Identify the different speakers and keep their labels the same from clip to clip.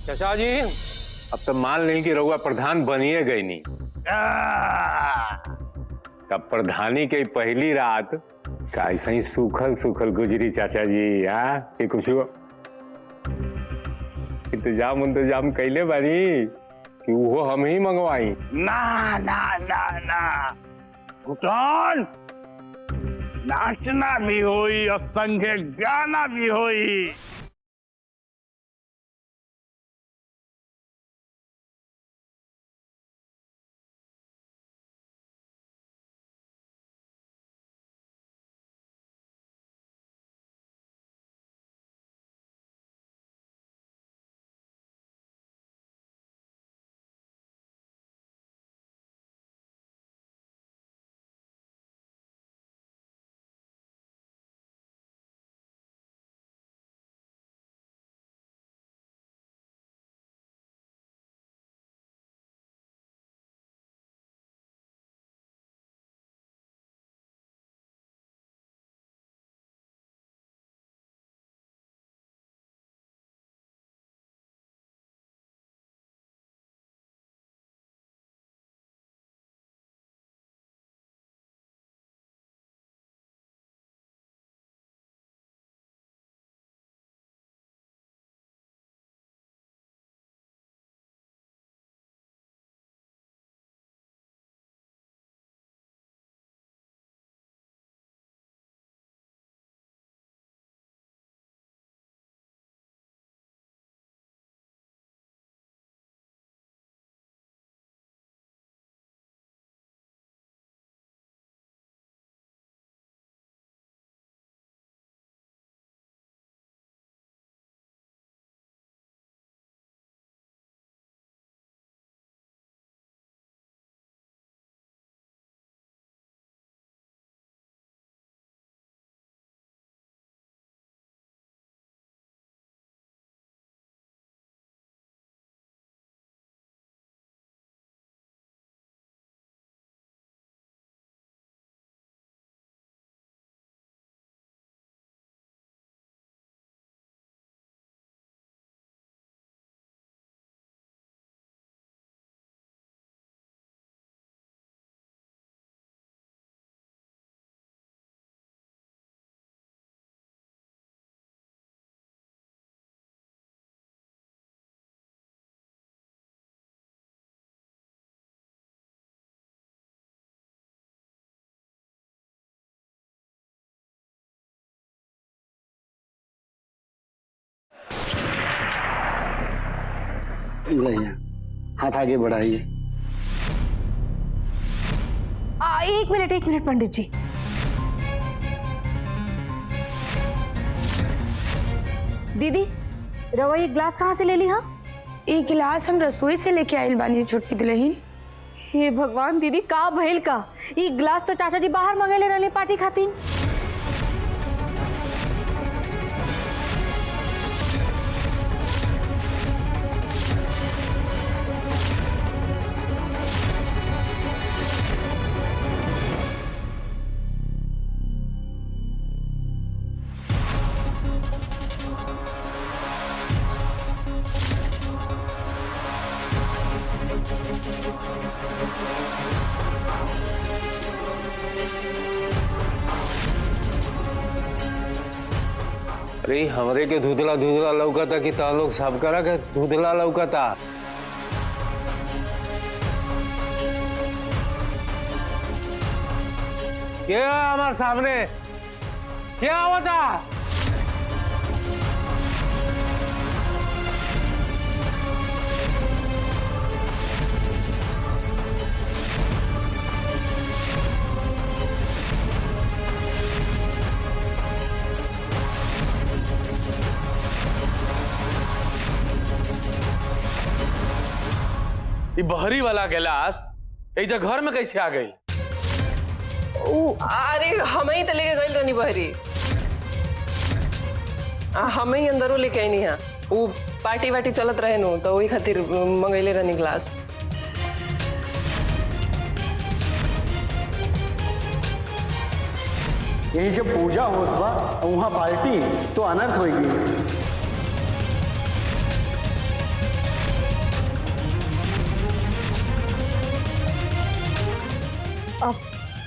Speaker 1: चाचा जी, अब तो मान लें कि रउआ प्रधान बनिए गई नहीं। तब प्रधानी के पहली रात का ऐसा ही सूखल सूखल गुजरी चाचा जी। कि कुछ इंतजाम कैले बानी कि वो हम ही मंगवाई।
Speaker 2: ना ना ना ना भूटान, नाचना भी होई और संगे गाना भी होई।
Speaker 3: हाथ आगे बढ़ाइए।
Speaker 4: एक मिनट पंडित जी। दीदी, रवा ये ग्लास कहाँ से ले ली? हाँ,
Speaker 5: ये गिलास हम रसोई से लेके आइल बानी छोटकी दुल्हन।
Speaker 4: हे भगवान दीदी, का भइल का? ये ग्लास तो चाचा जी बाहर मंगेले रहले पार्टी खातिर।
Speaker 1: अरे हमरे के धुधला धुधला लौकता कि ता लोग सब करा के धुधला लौकता। क्या हमारे सामने क्या होता?
Speaker 6: ये बहरी वाला गिलास एजा घर में कैसे आ गई?
Speaker 7: अरे हम ही तो लेके गई रहनी बहरी। हम ही अंदरों लेके आई नहीं। वो पार्टी वार्टी चलत रहे नु तो वही खातिर मंगैले रहनी गिलास।
Speaker 3: यही जब पूजा होत बा वहाँ पार्टी तो अनर्थ होगी।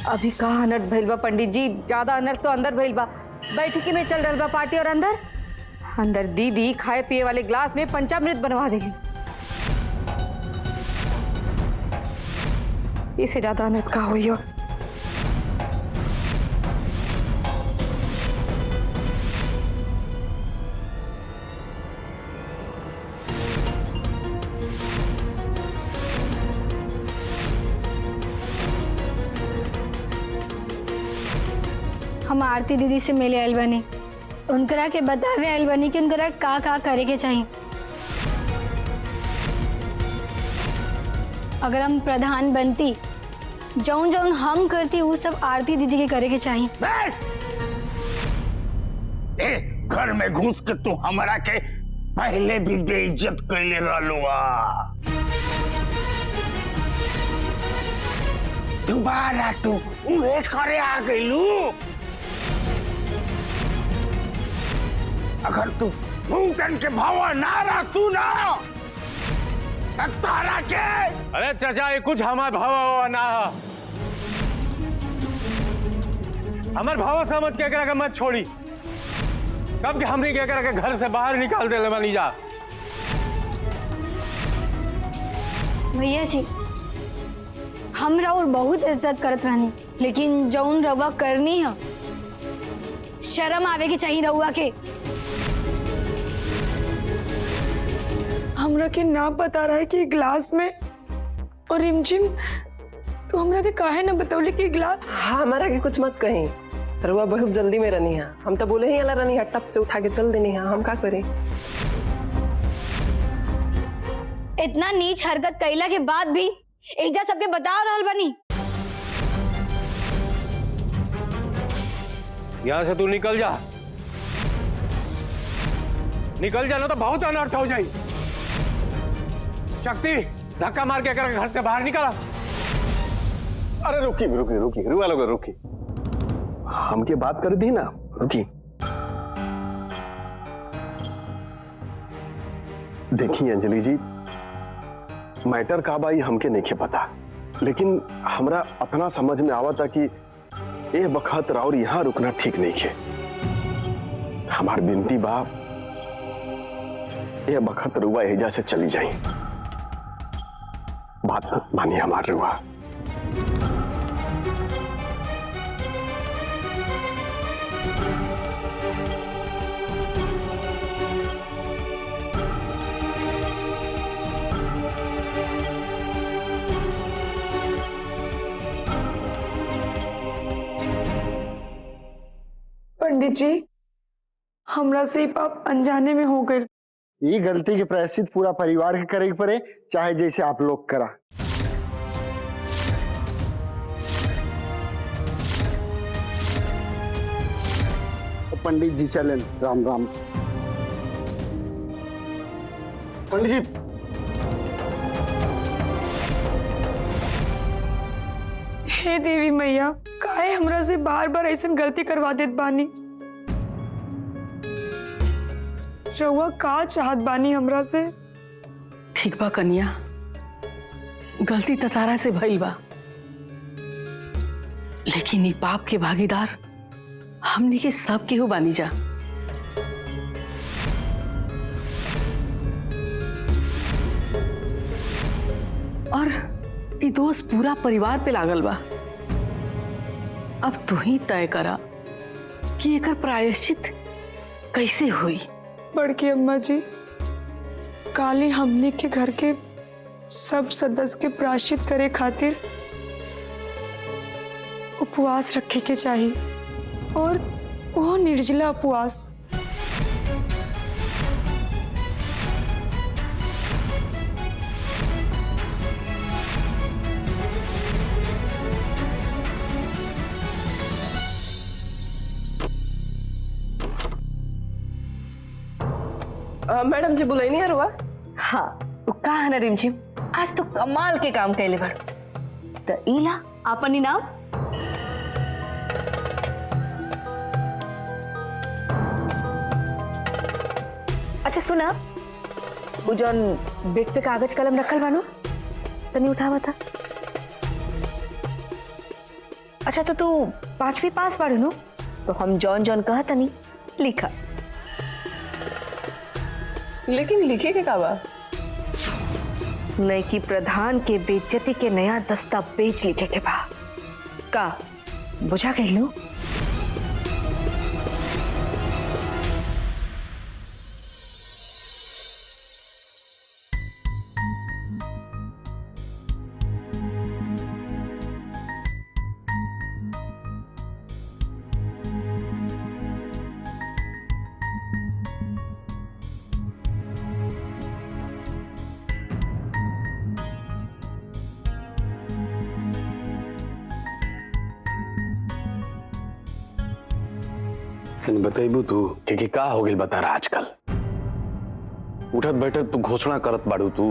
Speaker 4: अभी कहाँ अनर्थ भइल बा पंडित जी, ज्यादा अनर्थ तो अंदर भइल बा। बैठकी में चल रहल बा पार्टी और अंदर अंदर दीदी खाए पिए वाले ग्लास में पंचामृत बनवा देगी। इससे ज्यादा अनर्थ का हुई हो।
Speaker 8: हम आरती दीदी से मिले आइल बनी, उनकरा के बतावे आइल बनी कि उनकरा का करे के चाहिए। अगर हम प्रधान बनती, जौन जौन हम करती वो सब आरती दीदी के करे के चाहिए।
Speaker 2: घर में घुस के तू हमारा के पहले भी बेइज्जत कैले रहलुआ, दोबारा तू उहे करे आ गइलू। अगर तू फूकन के भावा ना रहतू ना तारा के।
Speaker 1: अरे चाचा ये कुछ हमार भाव ना, हमार भाव समझ के करा के मत छोड़ी। कब के हमने क्या करा के घर से बाहर निकाल दे बनी जा।
Speaker 8: भैया जी हम राउर बहुत इज्जत करत रहनी, लेकिन जौन रवा करनी है शर्म आवे के चाहिए रउआ के।
Speaker 5: हमरा के ना बता रहा है कि ग्लास में और रिमझिम तो हमरा के काहे ना बतौले कि ग्लास।
Speaker 7: हाँ हमारा के कुछ मत कहीं, रुआ बहुत जल्दी में रनी है। हम तो बोले ही अला रनी है, टप से उठा के चल देनी है। हम का करें?
Speaker 8: इतना नीच हरकत कैला के बाद भी एजा सबके बता रहल बनी।
Speaker 1: यहां से तू निकल जा, निकल जा ना तो बहुत अनर्थ हो जाए। शक्ति धक्का मार के अगर घर से बाहर निकला।
Speaker 3: अरे रुकी रुकी रुकी रुआ लोग रुकी, हमके बात कर दी ना, रुकी। देखिए अंजलि जी, मैटर का बाई हमके नहीं पता, लेकिन हमरा अपना समझ में आवा था कि ए बखत और यहाँ रुकना ठीक नहीं है। हमार बिनती बाप ए बखत रुआ एजा से चली जाए, बात मानिए हमार रुआ।
Speaker 5: पंडित जी हमरा से ही पाप अनजाने में हो गए।
Speaker 3: ये गलती के प्रायश्चित पूरा परिवार के करे के पड़े, चाहे जैसे आप लोग करा। तो पंडित जी चलें, राम राम। पंडित जी
Speaker 5: हे देवी मैया, काहे हमरा से बार बार ऐसी गलती करवा देत बानी। रउआ का चाहत बानी हमरा से?
Speaker 9: ठीक बा कन्या, गलती त तारा से भइल बा, लेकिन ई पाप के भागीदार हमनी के सब केहू बानी जा। और ई दोष पूरा परिवार पे लागल बा। अब तू ही तय करा कि एकर प्रायश्चित कैसे हुई।
Speaker 5: बड़की अम्मा जी, काली हमने के घर के सब सदस्य के प्रायश्चित करे खातिर उपवास रखे के चाहिए, और वो निर्जला उपवास।
Speaker 7: मैडम जी बुलाई नहीं है रुआ?
Speaker 4: हाँ का है ना रिमझिम, आज तो कमाल के काम कैले बड़। तो इला आपन इनाम। अच्छा सुना, वो जौन बेड पे कागज कलम रखल बानो तनी उठावा था। अच्छा तो तू 5वीं पास पढ़ नो तो हम जॉन जॉन कहा तनी लिखा।
Speaker 7: लेकिन लिखे के का बा?
Speaker 4: नई की प्रधान के बेइज्जती के नया दस्तावेज लिखे के बा का बुझा कहलू।
Speaker 3: बतेबू तू कि का हो गई बता रहा आजकल उठत बैठत तू घोषणा करत बाड़ू तू।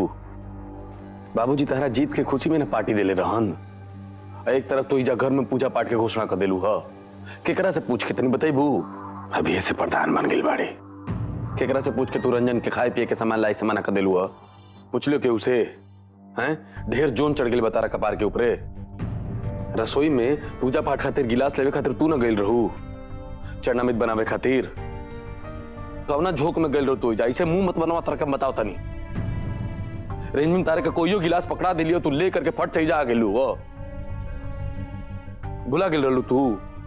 Speaker 3: बाबूजी तारा जीत के खुशी में ना पार्टी देले रहन। एक तरफ तो इजा घर में पूजा पाठ के घोषणा कर देलू ह केकरा से पूछ के तनी बतेबू। अभी ऐसे प्रधान बन गई बाड़े केकरा से पूछ के तू रंजन के खाए पिए के सामान लाई सामान कर देलू ह। पूछ लियो के उसे हैं ढेर जोन चढ़ गई बता रहा कपार के ऊपरे। रसोई में पूजा पाठ खातिर गिलास लेवे खातिर तू ना गइल रहू चरणामित बनावे खातिर कवना झोंक में गइल रहो तू ऐसे मुंह मत बनवा तरह के बताओ तनी। रेंज में तारे का कोईयो गिलास पकड़ा दिलियो तू ले करके फट से जा गेलू वो भुला गेल रहलू तू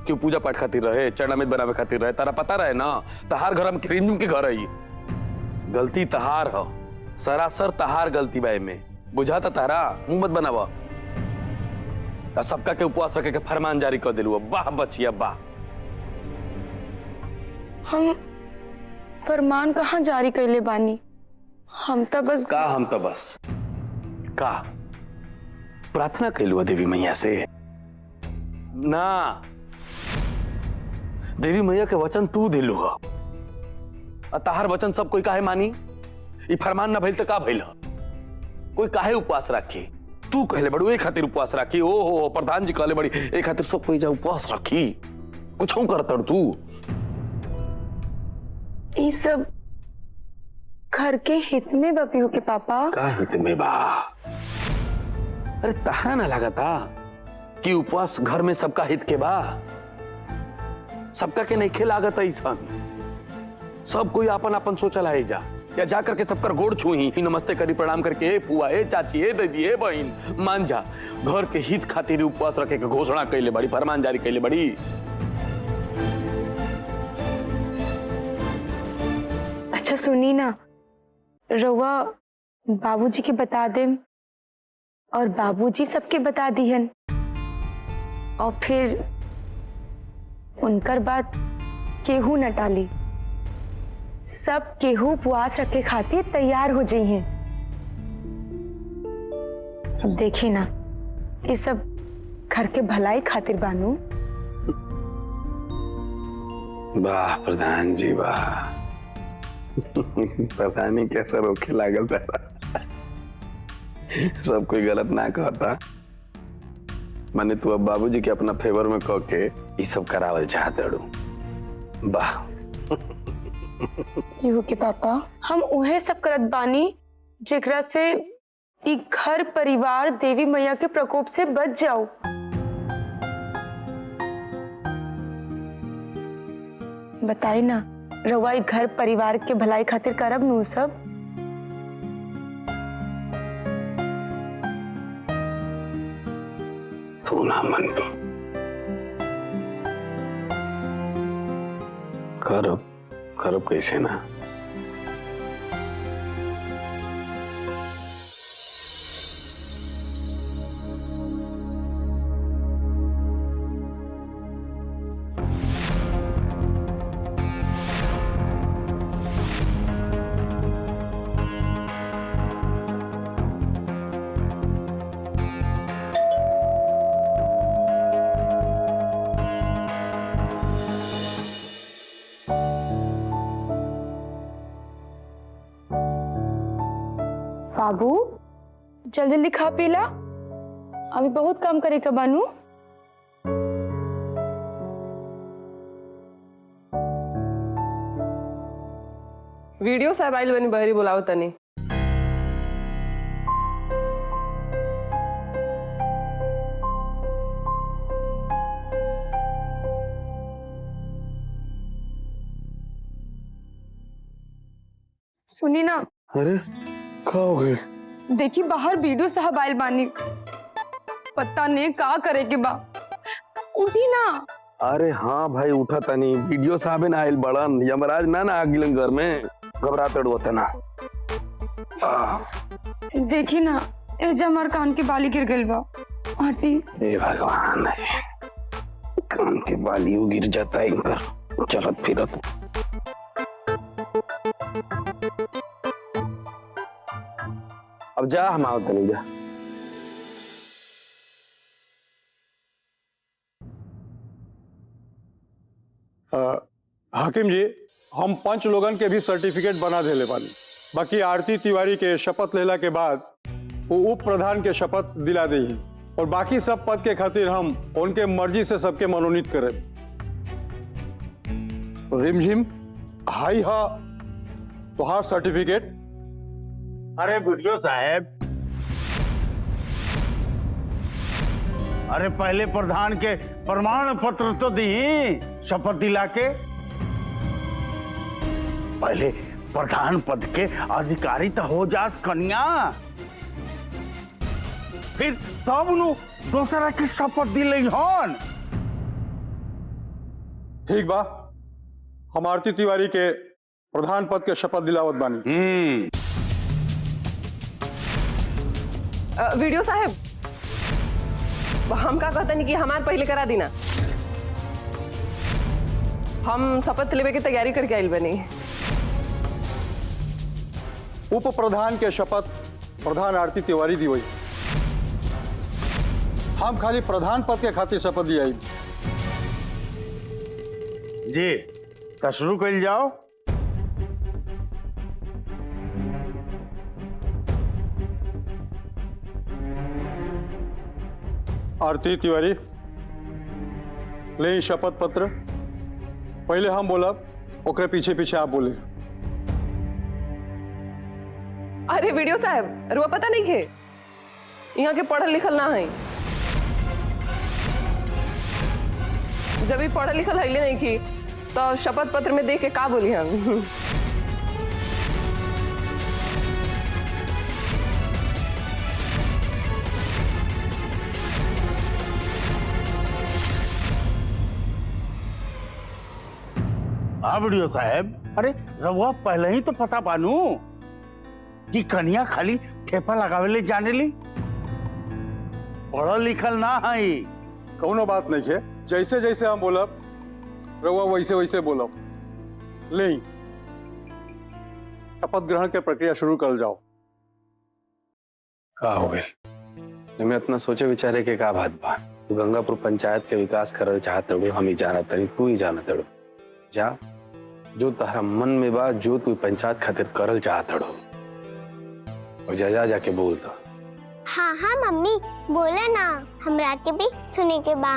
Speaker 3: क्यों पूजा पाठ खातिर रहे चरणामित बनावे खातिर रहे तारा पता रहे ना तहार घर में रेंज के घर है गलती तहार हो सरासर तहार गलती बाय में बुझाता तारा मुंह मत बनावा सबका के उपवास रखे के फरमान जारी कर दिलू। वाह बचिया वाह।
Speaker 5: हम फरमान कहाँ जारी कैले बानी हम तो बस
Speaker 3: का प्रार्थना कैलू देवी मैया से ना देवी मैया के वचन तू दिलू ह तहार वचन सब कोई काहे मानी। ई फरमान ना भइल तो का भइल कोई काहे उपवास राखी तू कहले बड़ू एक खातिर उपवास राखी ओ हो प्रधान जी कहले बड़ी एक खातिर सब कोई जा उपवास राखी कुछ करत तू।
Speaker 5: ये सब घर के हित में बपियो के पापा
Speaker 3: का हित में बा। अरे तहरा ना लगा था कि उपवास घर में सबका हित के बा सबका के नहीं लागत ऐसा सब कोई अपन अपन सोचल है जा या जा करके सबकर गोड़ छुई नमस्ते करी प्रणाम करके ए फुआ ए चाची ए दीदी ए बहन मान जा घर के हित खातिर उपवास रखे के घोषणा कैले बड़ी फरमान जारी कैले बड़ी।
Speaker 5: अच्छा सुनी ना रउआ बाबूजी के बता दे और बाबूजी सबके बता दिहन और फिर उनकर बात केहू न टाली सब केहू उपवास रखे खातिर तैयार हो जाई हैं। अब देखी ना ये सब घर के भलाई खातिर बानू।
Speaker 3: वाह प्रधान जी वाह पता नहीं कैसा रोके लागल तारा सब कोई गलत ना कहता माने तू अब बाबूजी के अपना फेवर में कह के ये सब करावल चाहते अड़ू वाह।
Speaker 5: यू के पापा हम उहे सब करत बानी जेकरा से ई घर परिवार देवी मैया के प्रकोप से बच जाओ। बताई ना रउआ ई घर परिवार के भलाई खातिर करब नू सब।
Speaker 3: तू ना मन करब करब कैसे ना।
Speaker 5: बाबू जल्दी जल्दी खा पी ला अभी बहुत काम करे का बानू।
Speaker 7: वीडियो साहब आइल बनी बहरी बुलाओ तनी।
Speaker 5: सुनी ना,
Speaker 3: अरे का हो गए?
Speaker 5: देखी बाहर बीडू साहब आयल बानी, पता नहीं का करे के बा। उठी ना।
Speaker 3: अरे हाँ भाई उठा तनी, वीडियो साहब ना आइल बड़न, यमराज ना आ गिलन घर में, घबराते डोते ना।
Speaker 5: देखी ना, ए जमर कान के बाली गिर गइल बा। आटी।
Speaker 2: हे भगवान, कान के बालियों गिर जाता है इनकर चलत फिरत।
Speaker 3: अब जा, हम आओ तनी जा।
Speaker 10: हाकिम जी, हम 5 लोगन के भी सर्टिफिकेट बना देले बानी। बाकी आरती तिवारी के शपथ लेला के बाद वो उप प्रधान के शपथ दिला दी और बाकी सब पद के खातिर हम उनके मर्जी से सबके मनोनीत करें। रिमझिम, हाई हा तुहार सर्टिफिकेट।
Speaker 2: अरे वीडियो साहब, अरे पहले प्रधान के प्रमाण पत्र तो दी, शपथ दिला के। पहले प्रधान पद के अधिकारी तो हो जास कन्या, फिर तब नु दूसरा की शपथ दिले हन।
Speaker 10: ठीक बा, हम आरती तिवारी के प्रधान पद के शपथ दिलावत बानी।
Speaker 7: वीडियो साहब, हम का कहते नहीं कि हमार पहले करा दी ना, हम शपथ लेवे की तैयारी करके आइल बनी।
Speaker 10: उप प्रधान के शपथ प्रधान आरती तिवारी दी हुई, हम खाली प्रधान पद के खातिर शपथ दिया।
Speaker 2: जी तो शुरू कर जाओ।
Speaker 10: आरती तिवारी, ले शपथ पत्र। पहले हम बोला, ओकरे पीछे पीछे आप बोले।
Speaker 7: अरे वीडियो साहब, रुआ पता नहीं है यहाँ के पढ़ल लिखल ना है। जब भी पढ़ल लिखल है नहीं की तो शपथ पत्र में देख के का बोली हम।
Speaker 2: हाँ वीडियो साहब, अरे रउआ पहले ही तो पता बानू कि कन्या खाली ठेपा लगावे ले जाने ली, पढ़ल लिखल ना है।
Speaker 10: कौनो बात नहीं है, जैसे जैसे हम बोलब रउआ वैसे वैसे बोलब। ले शपथ ग्रहण के प्रक्रिया शुरू कर जाओ।
Speaker 3: का हो गए? मैं इतना सोचे विचारे के का बात बा। तू गंगापुर पंचायत के विकास करल चाहत हो, हम ही जाना तनी, तू ही जाना तड़ो। जा, जो तारा मन में बा, जो तू पंचायत खातिर करल चाहत हो, और जा जाके बोल सा।
Speaker 11: हाँ हाँ मम्मी, बोले ना, हमरा के भी सुने के बा।